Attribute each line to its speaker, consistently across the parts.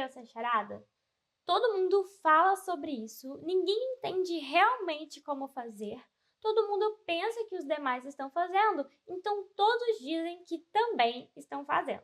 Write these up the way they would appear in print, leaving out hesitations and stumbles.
Speaker 1: ver essa charada? Todo mundo fala sobre isso, ninguém entende realmente como fazer, todo mundo pensa que os demais estão fazendo, então todos dizem que também estão fazendo.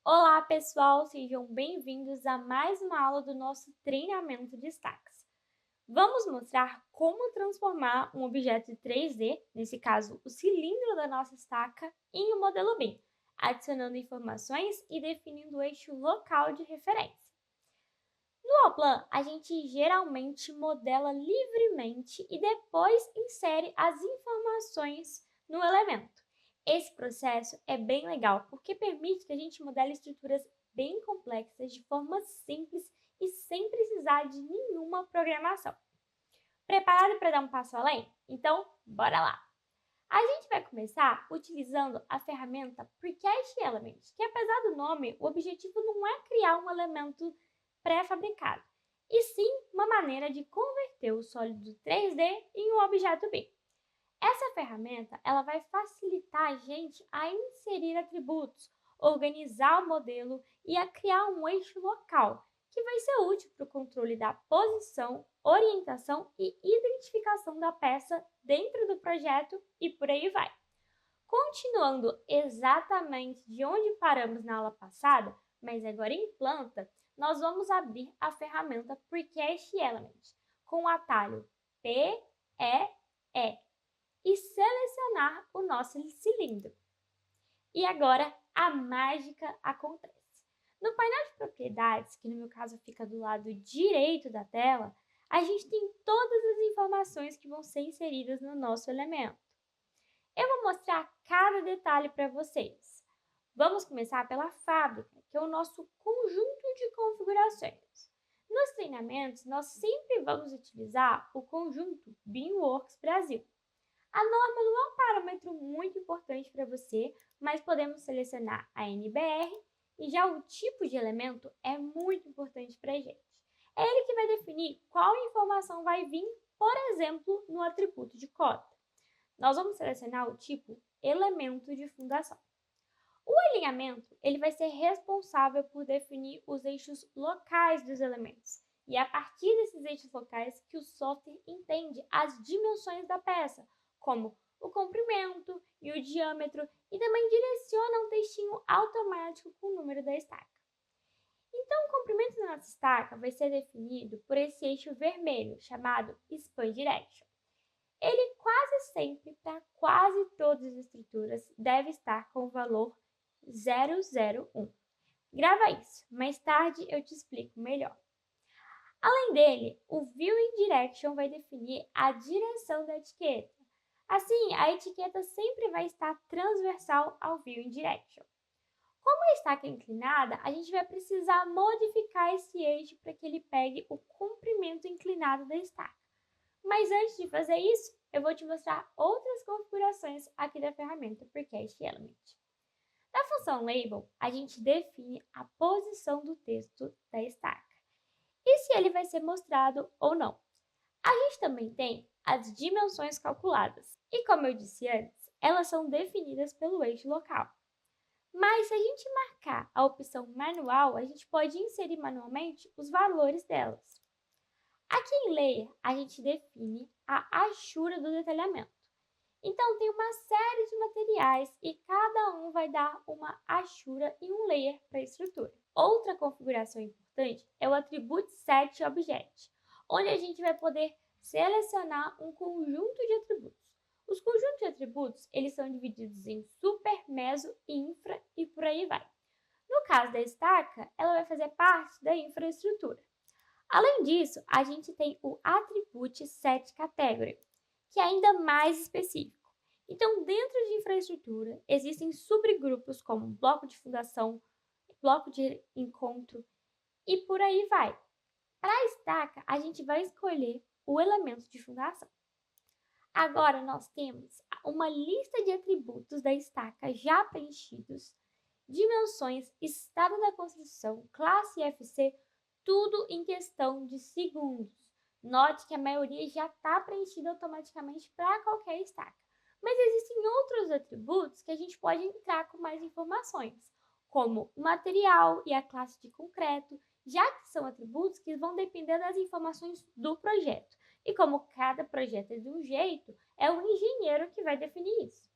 Speaker 1: Olá, pessoal, sejam bem-vindos a mais uma aula do nosso treinamento de Stacks. Vamos mostrar como transformar um objeto 3D, nesse caso o cilindro da nossa estaca, em um modelo BIM, adicionando informações e definindo o eixo local de referência. No Allplan, a gente geralmente modela livremente e depois insere as informações no elemento. Esse processo é bem legal porque permite que a gente modele estruturas bem complexas de forma simples e sem precisar de nenhuma programação. Preparado para dar um passo além? Então, bora lá! A gente vai começar utilizando a ferramenta Precast Element, que apesar do nome, o objetivo não é criar um elemento pré-fabricado, e sim uma maneira de converter o sólido 3D em um objeto BIM. Essa ferramenta ela vai facilitar a gente a inserir atributos, organizar o modelo e a criar um eixo local, que vai ser útil para o controle da posição, orientação e identificação da peça dentro do projeto e por aí vai. Continuando exatamente de onde paramos na aula passada, mas agora em planta, nós vamos abrir a ferramenta Precast Element com o atalho PEE e selecionar o nosso cilindro. E agora a mágica acontece. No painel de propriedades, que no meu caso fica do lado direito da tela, a gente tem todas as informações que vão ser inseridas no nosso elemento. Eu vou mostrar cada detalhe para vocês. Vamos começar pela fábrica, que é o nosso conjunto de configurações. Nos treinamentos, nós sempre vamos utilizar o conjunto BIMWorks Brasil. A norma não é um parâmetro muito importante para você, mas podemos selecionar a NBR e já o tipo de elemento é muito importante para a gente. É ele que vai definir qual informação vai vir, por exemplo, no atributo de cota. Nós vamos selecionar o tipo elemento de fundação. O alinhamento ele vai ser responsável por definir os eixos locais dos elementos. E é a partir desses eixos locais que o software entende as dimensões da peça, como o comprimento e o diâmetro, e também direciona um textinho automático com o número da estaca. Então, o comprimento da nossa estaca vai ser definido por esse eixo vermelho, chamado Span Direction. Ele quase sempre, para quase todas as estruturas, deve estar com o valor 001. Grava isso, mais tarde eu te explico melhor. Além dele, o Viewing Direction vai definir a direção da etiqueta. Assim, a etiqueta sempre vai estar transversal ao Viewing Direction. Como a estaca é inclinada, a gente vai precisar modificar esse eixo para que ele pegue o comprimento inclinado da estaca. Mas antes de fazer isso, eu vou te mostrar outras configurações aqui da ferramenta Precast Element. Na função Label, a gente define a posição do texto da estaca e se ele vai ser mostrado ou não. A gente também tem as dimensões calculadas e, como eu disse antes, elas são definidas pelo eixo local. Mas se a gente marcar a opção manual, a gente pode inserir manualmente os valores delas. Aqui em Layer, a gente define a achura do detalhamento. Então, tem uma série de materiais e cada um vai dar uma achura e um layer para a estrutura. Outra configuração importante é o Attribute Set Object, onde a gente vai poder selecionar um conjunto de atributos. Os conjuntos de atributos, eles são divididos em super, meso, infra e por aí vai. No caso da estaca, ela vai fazer parte da infraestrutura. Além disso, a gente tem o Attribute Set Category, que é ainda mais específico. Então, dentro de infraestrutura, existem subgrupos como bloco de fundação, bloco de encontro e por aí vai. Para a estaca, a gente vai escolher o elemento de fundação. Agora, nós temos uma lista de atributos da estaca já preenchidos, dimensões, estado da construção, classe FC, tudo em questão de segundos. Note que a maioria já está preenchida automaticamente para qualquer estaca. Mas existem outros atributos que a gente pode entrar com mais informações, como o material e a classe de concreto, já que são atributos que vão depender das informações do projeto. E como cada projeto é de um jeito, é o engenheiro que vai definir isso.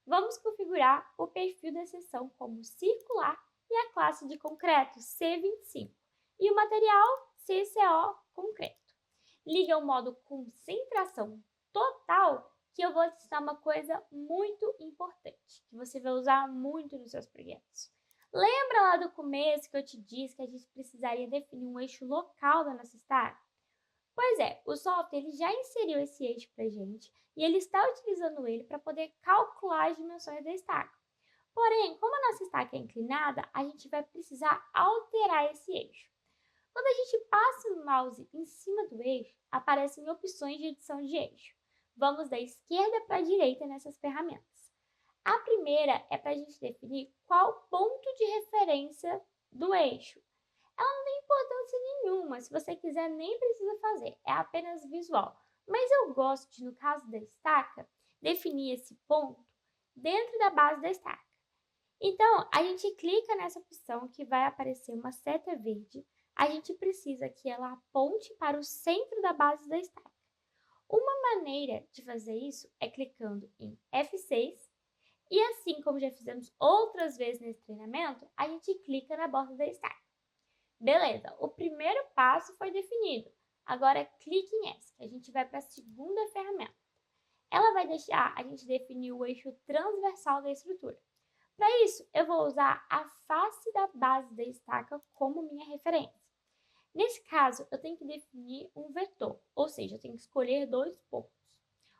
Speaker 1: Vamos configurar o perfil da seção como circular e a classe de concreto C25 e o material CCO concreto. Liga o modo concentração total, que eu vou te ensinar uma coisa muito importante, que você vai usar muito nos seus projetos. Lembra lá do começo que eu te disse que a gente precisaria definir um eixo local da nossa estaca? Pois é, o software ele já inseriu esse eixo para gente e ele está utilizando ele para poder calcular as dimensões da estaca. Porém, como a nossa estaca é inclinada, a gente vai precisar alterar esse eixo. Quando a gente passa o mouse em cima do eixo, aparecem opções de edição de eixo. Vamos da esquerda para a direita nessas ferramentas. A primeira é para a gente definir qual ponto de referência do eixo. Ela não tem importância nenhuma, se você quiser nem precisa fazer, é apenas visual. Mas eu gosto de, no caso da estaca, definir esse ponto dentro da base da estaca. Então, a gente clica nessa opção que vai aparecer uma seta verde. A gente precisa que ela aponte para o centro da base da estaca. Uma maneira de fazer isso é clicando em F6 e assim como já fizemos outras vezes nesse treinamento, a gente clica na borda da estaca. Beleza, o primeiro passo foi definido. Agora clique em ESC, a gente vai para a segunda ferramenta. Ela vai deixar a gente definir o eixo transversal da estrutura. Para isso, eu vou usar a face da base da estaca como minha referência. Nesse caso, eu tenho que definir um vetor, ou seja, eu tenho que escolher dois pontos.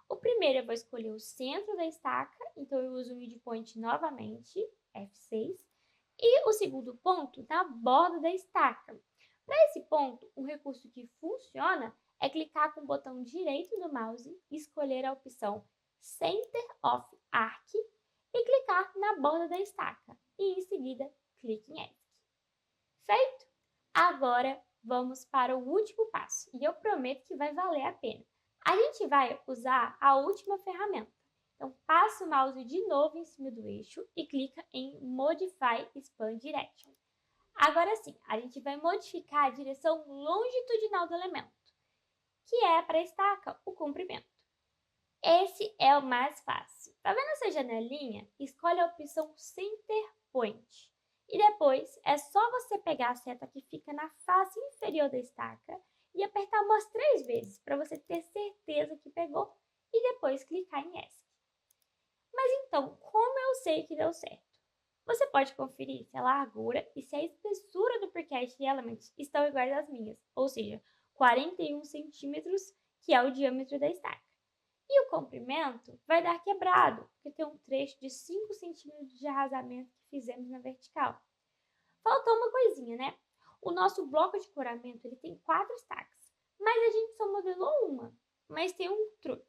Speaker 1: O primeiro eu vou escolher o centro da estaca, então eu uso o midpoint novamente, F6, e o segundo ponto na borda da estaca. Para esse ponto, um recurso que funciona é clicar com o botão direito do mouse e escolher a opção Center of Arc e clicar na borda da estaca e em seguida clique em ESC. Feito? Agora vamos para o último passo e eu prometo que vai valer a pena. A gente vai usar a última ferramenta. Então passa o mouse de novo em cima do eixo e clica em Modify Span Direction. Agora sim, a gente vai modificar a direção longitudinal do elemento, que é para a estaca o comprimento. Esse é o mais fácil. Tá vendo essa janelinha? Escolhe a opção Center Point. E depois é só você pegar a seta que fica na face inferior da estaca e apertar umas 3 vezes para você ter certeza que pegou e depois clicar em ESC. Mas então, como eu sei que deu certo? Você pode conferir se a largura e se a espessura do Precast Elements estão iguais às minhas, ou seja, 41 centímetros, que é o diâmetro da estaca. E o comprimento vai dar quebrado, porque tem um trecho de 5 centímetros de arrasamento que fizemos na vertical. Faltou uma coisinha, né? O nosso bloco de coramento ele tem 4 estacas, mas a gente só modelou uma. Mas tem um truque.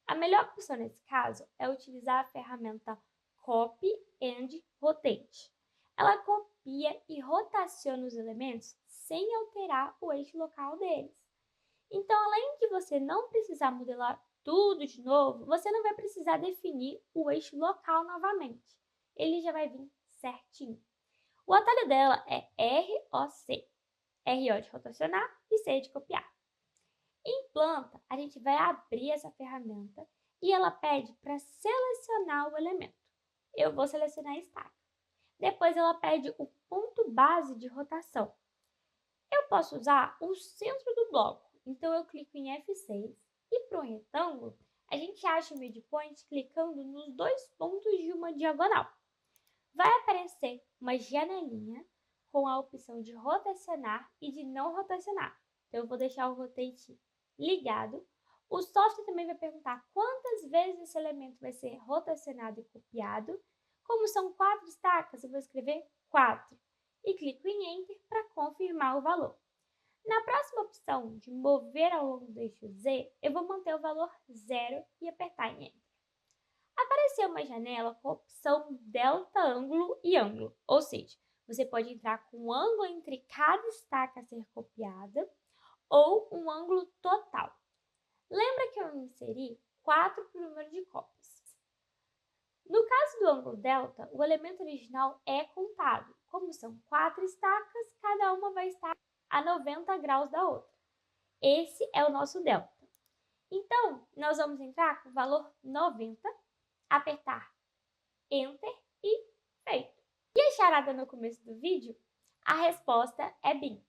Speaker 1: A melhor opção nesse caso é utilizar a ferramenta Copy and Rotate. Ela copia e rotaciona os elementos sem alterar o eixo local deles. Então, além de você não precisar modelar tudo de novo, você não vai precisar definir o eixo local novamente. Ele já vai vir certinho. O atalho dela é ROC. RO de rotacionar e C de copiar. Em planta, a gente vai abrir essa ferramenta e ela pede para selecionar o elemento. Eu vou selecionar a estaca. Depois ela pede o ponto base de rotação. Eu posso usar o centro do bloco, então eu clico em F6 e para um retângulo, a gente acha o midpoint clicando nos 2 pontos de uma diagonal. Vai aparecer uma janelinha com a opção de rotacionar e de não rotacionar. Então eu vou deixar o rotate ligado. O software também vai perguntar quantas vezes esse elemento vai ser rotacionado e copiado. Como são 4 estacas, eu vou escrever 4 e clico em Enter para confirmar o valor. Na próxima opção de mover ao longo do eixo Z, eu vou manter o valor 0 e apertar em Enter. Apareceu uma janela com a opção delta ângulo e ângulo, ou seja, você pode entrar com um ângulo entre cada estaca a ser copiada ou um ângulo total. Lembra que eu inseri 4 para o número de cópias. No caso do ângulo delta, o elemento original é contado. Como são 4 estacas, cada uma vai estar a 90 graus da outra. Esse é o nosso delta. Então, nós vamos entrar com o valor 90, apertar Enter e feito. E a charada no começo do vídeo? A resposta é BIM.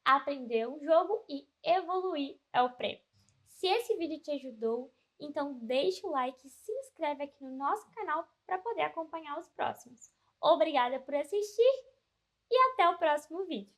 Speaker 1: Aprender um jogo e evoluir é o prêmio. Se esse vídeo te ajudou, então deixa o like e se inscreve aqui no nosso canal para poder acompanhar os próximos. Obrigada por assistir e até o próximo vídeo.